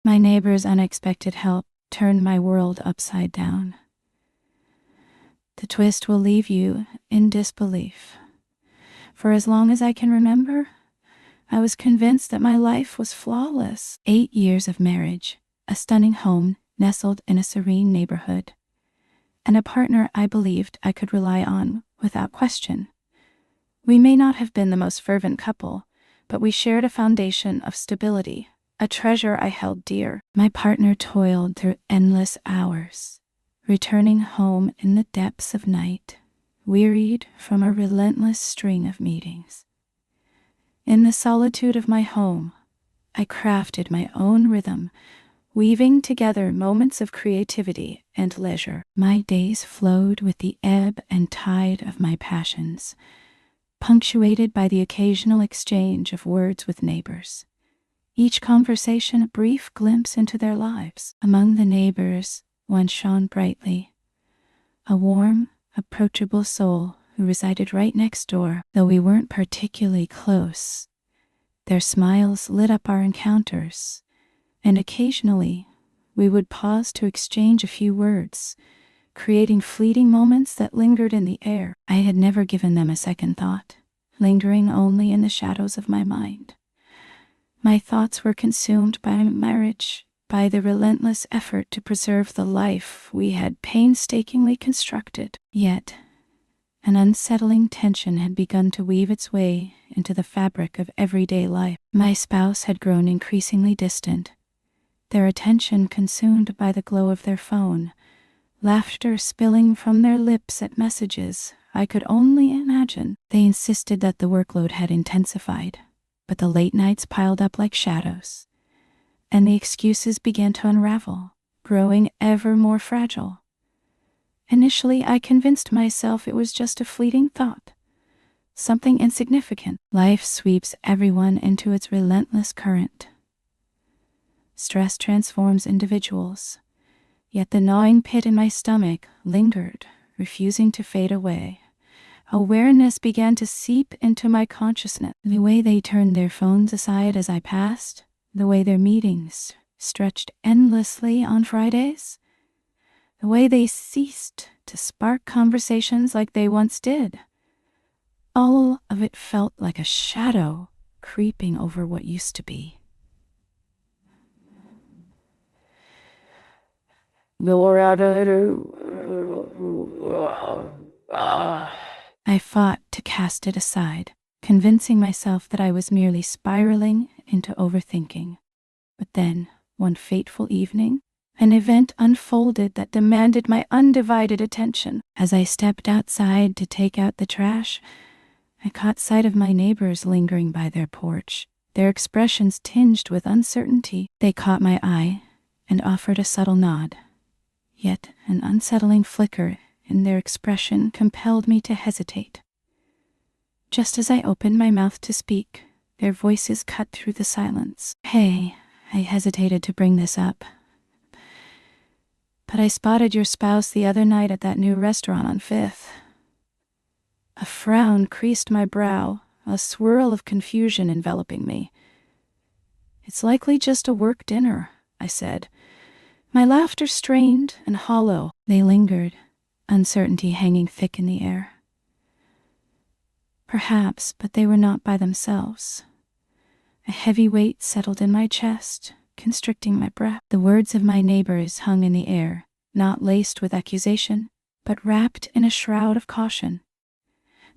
My neighbor's unexpected help turned my world upside down. The twist will leave you in disbelief. For as long as I can remember, I was convinced that my life was flawless. 8 years of marriage, a stunning home nestled in a serene neighborhood, and a partner I believed I could rely on without question. We may not have been the most fervent couple, but we shared a foundation of stability, a treasure I held dear. My partner toiled through endless hours, returning home in the depths of night, wearied from a relentless string of meetings. In the solitude of my home, I crafted my own rhythm, weaving together moments of creativity and leisure. My days flowed with the ebb and tide of my passions, punctuated by the occasional exchange of words with neighbors. Each conversation a brief glimpse into their lives. Among the neighbors, one shone brightly, a warm, approachable soul who resided right next door. Though we weren't particularly close, their smiles lit up our encounters, and occasionally we would pause to exchange a few words, creating fleeting moments that lingered in the air. I had never given them a second thought, lingering only in the shadows of my mind. My thoughts were consumed by marriage, by the relentless effort to preserve the life we had painstakingly constructed. Yet, an unsettling tension had begun to weave its way into the fabric of everyday life. My spouse had grown increasingly distant, their attention consumed by the glow of their phone, laughter spilling from their lips at messages I could only imagine. They insisted that the workload had intensified, but the late nights piled up like shadows, and the excuses began to unravel, growing ever more fragile. Initially, I convinced myself it was just a fleeting thought, something insignificant. Life sweeps everyone into its relentless current. Stress transforms individuals, yet the gnawing pit in my stomach lingered, refusing to fade away. Awareness began to seep into my consciousness. The way they turned their phones aside as I passed, the way their meetings stretched endlessly on Fridays, the way they ceased to spark conversations like they once did. All of it felt like a shadow creeping over what used to be. I fought to cast it aside, convincing myself that I was merely spiraling into overthinking. But then, one fateful evening, an event unfolded that demanded my undivided attention. As I stepped outside to take out the trash, I caught sight of my neighbors lingering by their porch, their expressions tinged with uncertainty. They caught my eye and offered a subtle nod. Yet an unsettling flicker in their expression compelled me to hesitate. Just as I opened my mouth to speak, their voices cut through the silence. "Hey," I hesitated to bring this up, "but I spotted your spouse the other night at that new restaurant on 5th. A frown creased my brow, a swirl of confusion enveloping me. "It's likely just a work dinner," I said, my laughter strained and hollow. They lingered, uncertainty hanging thick in the air. Perhaps, but they were not by themselves. A heavy weight settled in my chest, constricting my breath. The words of my neighbors hung in the air, not laced with accusation, but wrapped in a shroud of caution.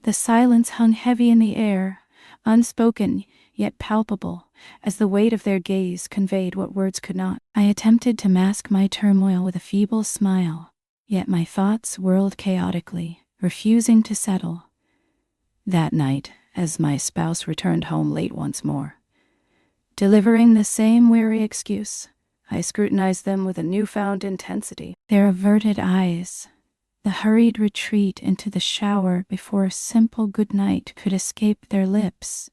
The silence hung heavy in the air, unspoken yet palpable, as the weight of their gaze conveyed what words could not. I attempted to mask my turmoil with a feeble smile, yet my thoughts whirled chaotically, refusing to settle. That night, as my spouse returned home late once more, delivering the same weary excuse, I scrutinized them with a newfound intensity. Their averted eyes, the hurried retreat into the shower before a simple goodnight could escape their lips.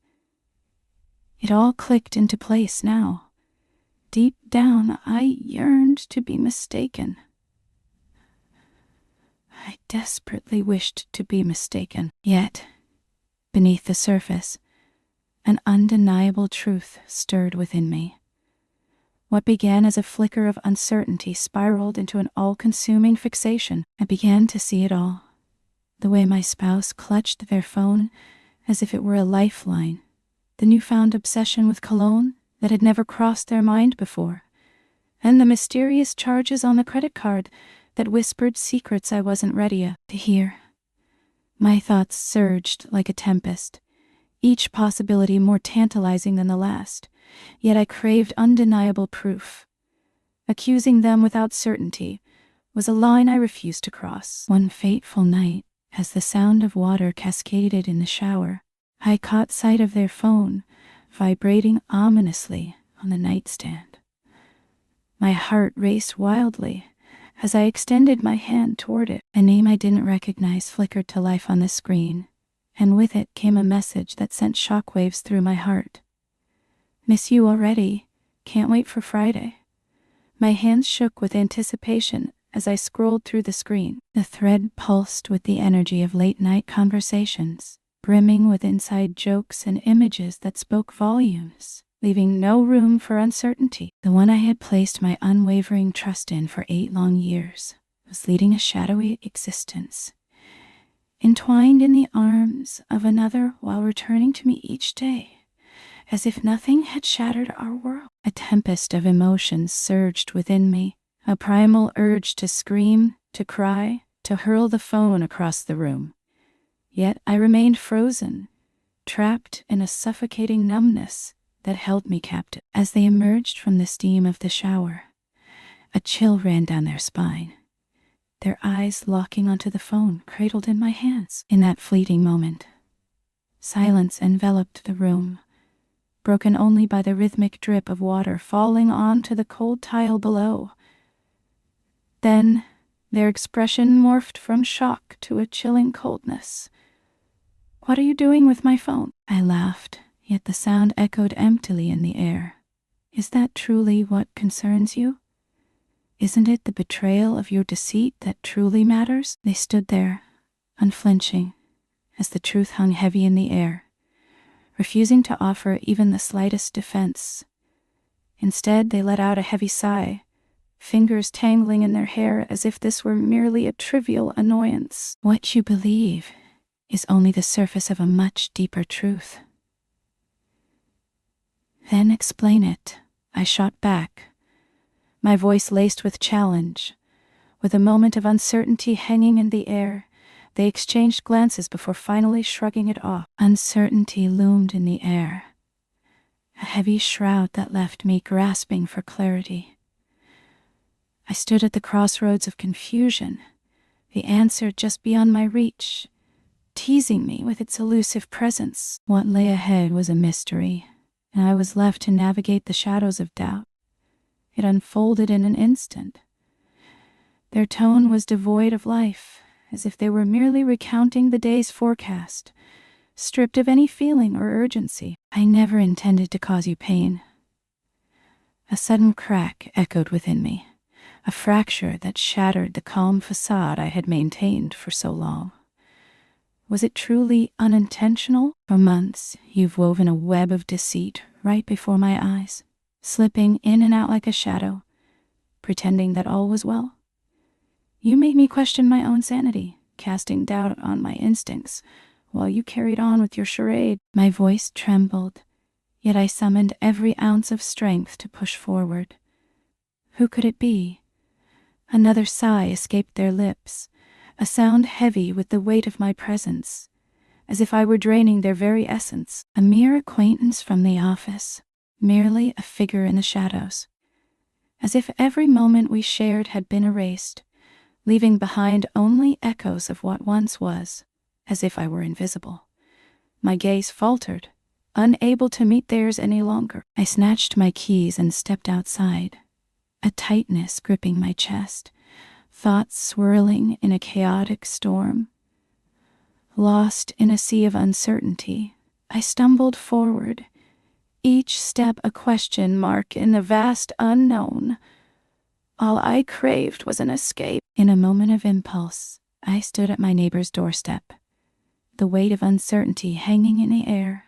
It all clicked into place now. Deep down, I yearned to be mistaken. I desperately wished to be mistaken. Yet, beneath the surface, an undeniable truth stirred within me. What began as a flicker of uncertainty spiraled into an all-consuming fixation. I began to see it all. The way my spouse clutched their phone as if it were a lifeline. The newfound obsession with cologne that had never crossed their mind before. And the mysterious charges on the credit card that whispered secrets I wasn't ready to hear. My thoughts surged like a tempest, each possibility more tantalizing than the last, yet I craved undeniable proof. Accusing them without certainty was a line I refused to cross. One fateful night, as the sound of water cascaded in the shower, I caught sight of their phone, vibrating ominously on the nightstand. My heart raced wildly as I extended my hand toward it. A name I didn't recognize flickered to life on the screen, and with it came a message that sent shockwaves through my heart. "Miss you already. Can't wait for Friday." My hands shook with anticipation as I scrolled through the screen. The thread pulsed with the energy of late-night conversations, brimming with inside jokes and images that spoke volumes, leaving no room for uncertainty. The one I had placed my unwavering trust in for 8 long years was leading a shadowy existence, entwined in the arms of another while returning to me each day, as if nothing had shattered our world. A tempest of emotions surged within me, a primal urge to scream, to cry, to hurl the phone across the room. Yet I remained frozen, trapped in a suffocating numbness that held me captive. As they emerged from the steam of the shower, a chill ran down their spine, their eyes locking onto the phone cradled in my hands. In that fleeting moment, silence enveloped the room, broken only by the rhythmic drip of water falling onto the cold tile below. Then, their expression morphed from shock to a chilling coldness. "What are you doing with my phone?" I laughed, yet the sound echoed emptily in the air. "Is that truly what concerns you? Isn't it the betrayal of your deceit that truly matters?" They stood there, unflinching, as the truth hung heavy in the air, refusing to offer even the slightest defense. Instead, they let out a heavy sigh, fingers tangling in their hair as if this were merely a trivial annoyance. "What you believe is only the surface of a much deeper truth." "Then explain it," I shot back, my voice laced with challenge. With a moment of uncertainty hanging in the air, they exchanged glances before finally shrugging it off. Uncertainty loomed in the air, a heavy shroud that left me grasping for clarity. I stood at the crossroads of confusion, the answer just beyond my reach, teasing me with its elusive presence. What lay ahead was a mystery, and I was left to navigate the shadows of doubt. It unfolded in an instant. Their tone was devoid of life, as if they were merely recounting the day's forecast, stripped of any feeling or urgency. "I never intended to cause you pain." A sudden crack echoed within me, a fracture that shattered the calm facade I had maintained for so long. Was it truly unintentional? For months, you've woven a web of deceit right before my eyes, slipping in and out like a shadow, pretending that all was well. You made me question my own sanity, casting doubt on my instincts, while you carried on with your charade. My voice trembled, yet I summoned every ounce of strength to push forward. Who could it be? Another sigh escaped their lips, a sound heavy with the weight of my presence, as if I were draining their very essence. A mere acquaintance from the office, merely a figure in the shadows. As if every moment we shared had been erased, leaving behind only echoes of what once was, as if I were invisible. My gaze faltered, unable to meet theirs any longer. I snatched my keys and stepped outside, a tightness gripping my chest, thoughts swirling in a chaotic storm. Lost in a sea of uncertainty, I stumbled forward, each step a question mark in the vast unknown. All I craved was an escape. In a moment of impulse, I stood at my neighbor's doorstep, the weight of uncertainty hanging in the air.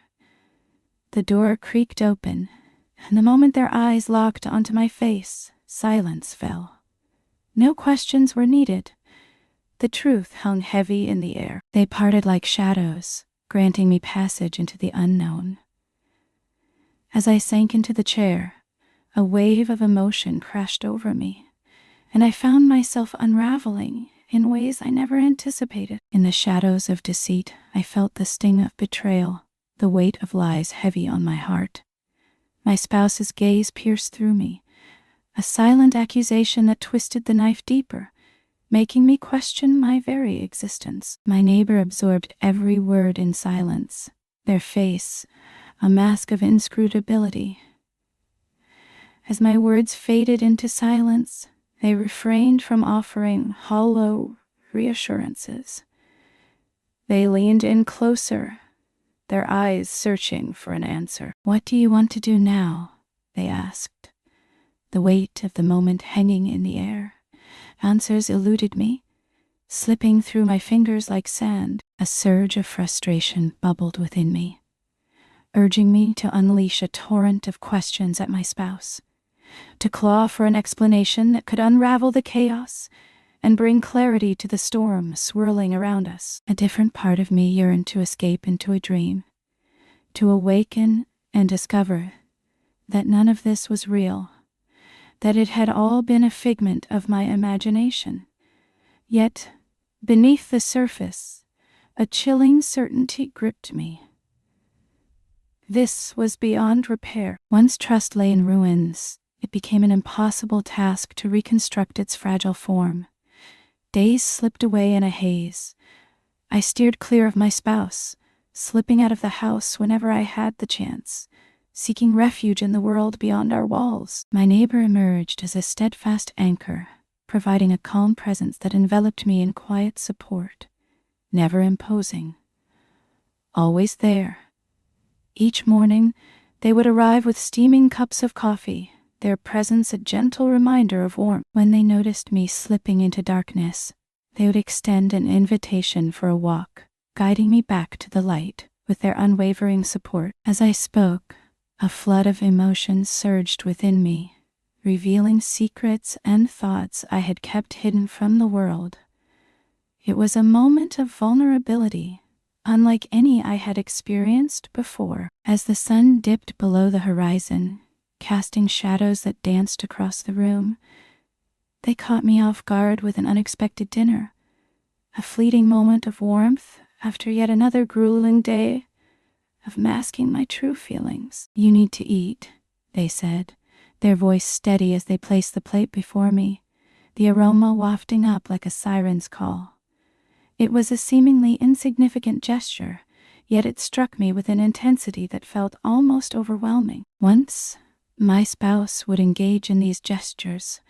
The door creaked open, and the moment their eyes locked onto my face, silence fell. No questions were needed. The truth hung heavy in the air. They parted like shadows, granting me passage into the unknown. As I sank into the chair, a wave of emotion crashed over me, and I found myself unraveling in ways I never anticipated. In the shadows of deceit, I felt the sting of betrayal, the weight of lies heavy on my heart. My spouse's gaze pierced through me, a silent accusation that twisted the knife deeper, making me question my very existence. My neighbor absorbed every word in silence, their face a mask of inscrutability. As my words faded into silence, they refrained from offering hollow reassurances. They leaned in closer, their eyes searching for an answer. "What do you want to do now?" they asked, the weight of the moment hanging in the air. Answers eluded me, slipping through my fingers like sand. A surge of frustration bubbled within me, urging me to unleash a torrent of questions at my spouse, to claw for an explanation that could unravel the chaos and bring clarity to the storm swirling around us. A different part of me yearned to escape into a dream, to awaken and discover that none of this was real, that it had all been a figment of my imagination. Yet, beneath the surface, a chilling certainty gripped me. This was beyond repair. Once trust lay in ruins, it became an impossible task to reconstruct its fragile form. Days slipped away in a haze. I steered clear of my spouse, slipping out of the house whenever I had the chance, seeking refuge in the world beyond our walls. My neighbor emerged as a steadfast anchor, providing a calm presence that enveloped me in quiet support, never imposing, always there. Each morning, they would arrive with steaming cups of coffee, their presence a gentle reminder of warmth. When they noticed me slipping into darkness, they would extend an invitation for a walk, guiding me back to the light with their unwavering support. As I spoke, a flood of emotions surged within me, revealing secrets and thoughts I had kept hidden from the world. It was a moment of vulnerability, unlike any I had experienced before. As the sun dipped below the horizon, casting shadows that danced across the room, they caught me off guard with an unexpected dinner, a fleeting moment of warmth after yet another grueling day of masking my true feelings. "You need to eat," they said, their voice steady as they placed the plate before me, the aroma wafting up like a siren's call. It was a seemingly insignificant gesture, yet it struck me with an intensity that felt almost overwhelming. Once, my spouse would engage in these gestures,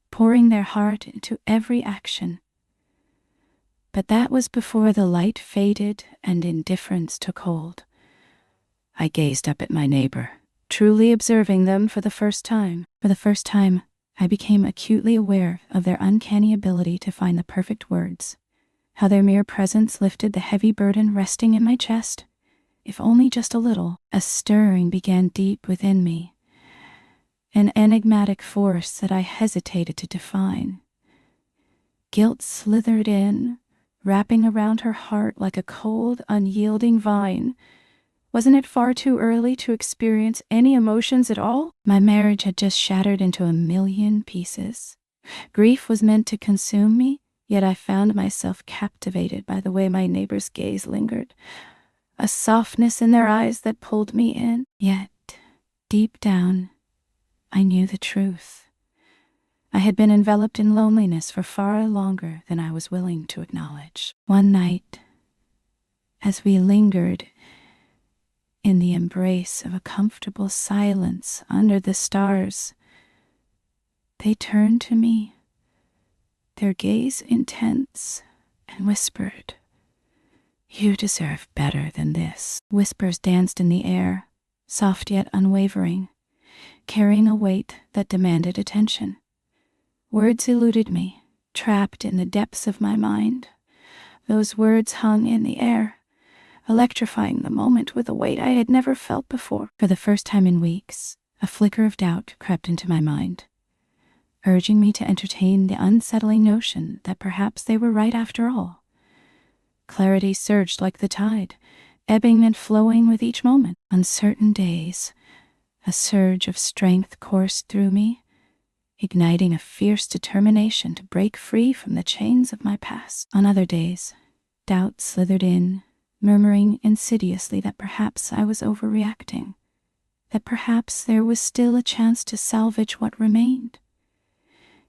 pouring their heart into every action. But that was before the light faded and indifference took hold. I gazed up at my neighbor, truly observing them for the first time. For the first time, I became acutely aware of their uncanny ability to find the perfect words, how their mere presence lifted the heavy burden resting in my chest, if only just a little. A stirring began deep within me, an enigmatic force that I hesitated to define. Guilt slithered in, wrapping around her heart like a cold, unyielding vine. Wasn't it far too early to experience any emotions at all? My marriage had just shattered into a million pieces. Grief was meant to consume me, yet I found myself captivated by the way my neighbor's gaze lingered, a softness in their eyes that pulled me in. Yet, deep down, I knew the truth. I had been enveloped in loneliness for far longer than I was willing to acknowledge. One night, as we lingered in the embrace of a comfortable silence under the stars, they turned to me, their gaze intense, and whispered, "You deserve better than this." Whispers danced in the air, soft yet unwavering, carrying a weight that demanded attention. Words eluded me, trapped in the depths of my mind. Those words hung in the air, electrifying the moment with a weight I had never felt before. For the first time in weeks, A flicker of doubt crept into my mind, urging me to entertain the unsettling notion that perhaps they were right after all. Clarity surged like the tide, ebbing and flowing with each moment. On certain days, a surge of strength coursed through me, igniting a fierce determination to break free from the chains of my past. On other days, doubt slithered in, murmuring insidiously that perhaps I was overreacting, that perhaps there was still a chance to salvage what remained.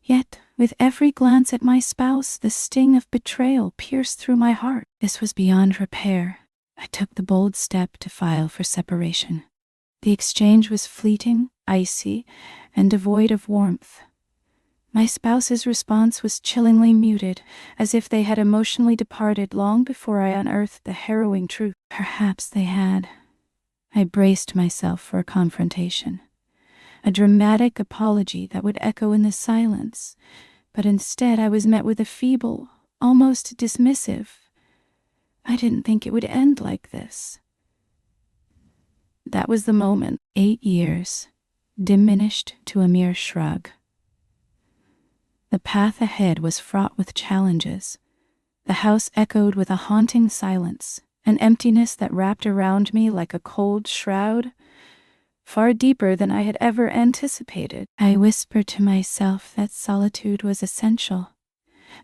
Yet, with every glance at my spouse, the sting of betrayal pierced through my heart. This was beyond repair. I took the bold step to file for separation. The exchange was fleeting, icy, and devoid of warmth. My spouse's response was chillingly muted, as if they had emotionally departed long before I unearthed the harrowing truth. Perhaps they had. I braced myself for a confrontation, a dramatic apology that would echo in the silence, but instead I was met with a feeble, almost dismissive, "I didn't think it would end like this." That was the moment. 8 years, diminished to a mere shrug. The path ahead was fraught with challenges. The house echoed with a haunting silence, an emptiness that wrapped around me like a cold shroud, far deeper than I had ever anticipated. I whispered to myself that solitude was essential,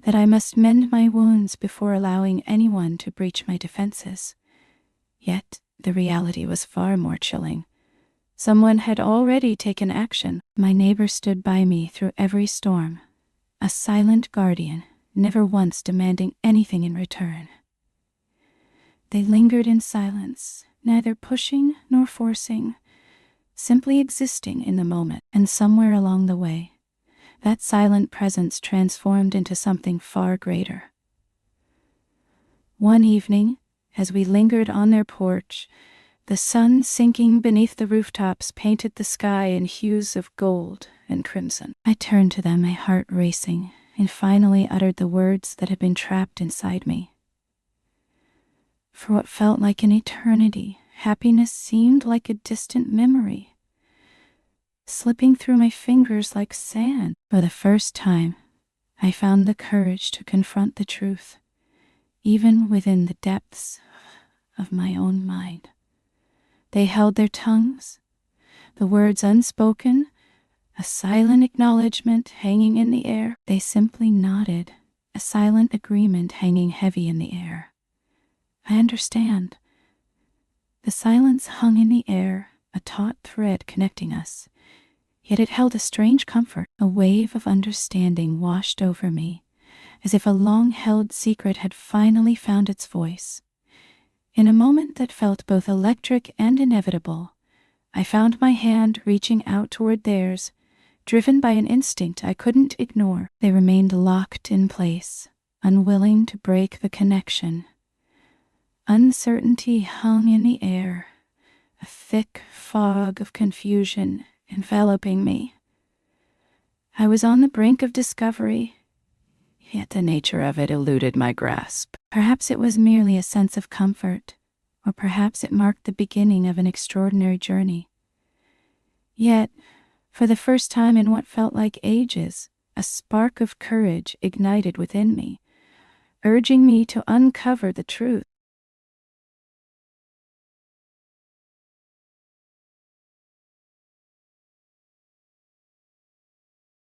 that I must mend my wounds before allowing anyone to breach my defenses. Yet, the reality was far more chilling. Someone had already taken action. My neighbor stood by me through every storm, a silent guardian, never once demanding anything in return. They lingered in silence, neither pushing nor forcing, simply existing in the moment. And somewhere along the way, that silent presence transformed into something far greater. One evening, as we lingered on their porch, the sun sinking beneath the rooftops painted the sky in hues of gold and crimson. I turned to them, my heart racing, and finally uttered the words that had been trapped inside me. For what felt like an eternity, happiness seemed like a distant memory, slipping through my fingers like sand. For the first time, I found the courage to confront the truth, even within the depths of my own mind. They held their tongues, the words unspoken, a silent acknowledgement hanging in the air. They simply nodded, a silent agreement hanging heavy in the air. I understand. The silence hung in the air, a taut thread connecting us, yet it held a strange comfort. A wave of understanding washed over me, as if a long-held secret had finally found its voice. In a moment that felt both electric and inevitable, I found my hand reaching out toward theirs, driven by an instinct I couldn't ignore. They remained locked in place, unwilling to break the connection. Uncertainty hung in the air, a thick fog of confusion enveloping me. I was on the brink of discovery, yet the nature of it eluded my grasp. Perhaps it was merely a sense of comfort, or perhaps it marked the beginning of an extraordinary journey. Yet, for the first time in what felt like ages, a spark of courage ignited within me, urging me to uncover the truth.